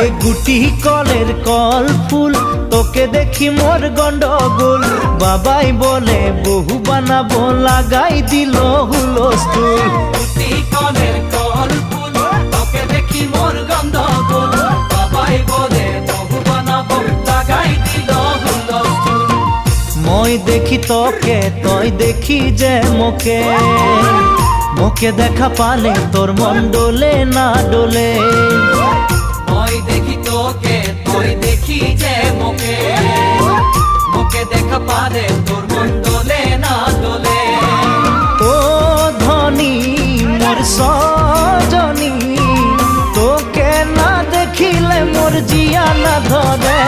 এ গুটি কলের কল ফুল, তোকে দেখি মোর গন্ডগোল। বাবাই বলে বহু বানাবো, লাগাই দিল হুলস্থুল। গুটি কলের কল ফুল, তোকে দেখি মোর গন্ডগোল। বাবাই বলে বহু বানাবো, লাগাই দিল হুলস্থুল। মই দেখি তোকে, তই দেখি যে মোকে, মোকে দেখা পালে তোর মন ডোলে না ডোলে। মই দেখি তোকে, তুই দেখি যে মোকে, মোকে দেখা পারে তোর মন দোলে না দোলে। ও ধনী মোর সজনী, তোকে না দেখিলে মোর জিয়া না ধরে।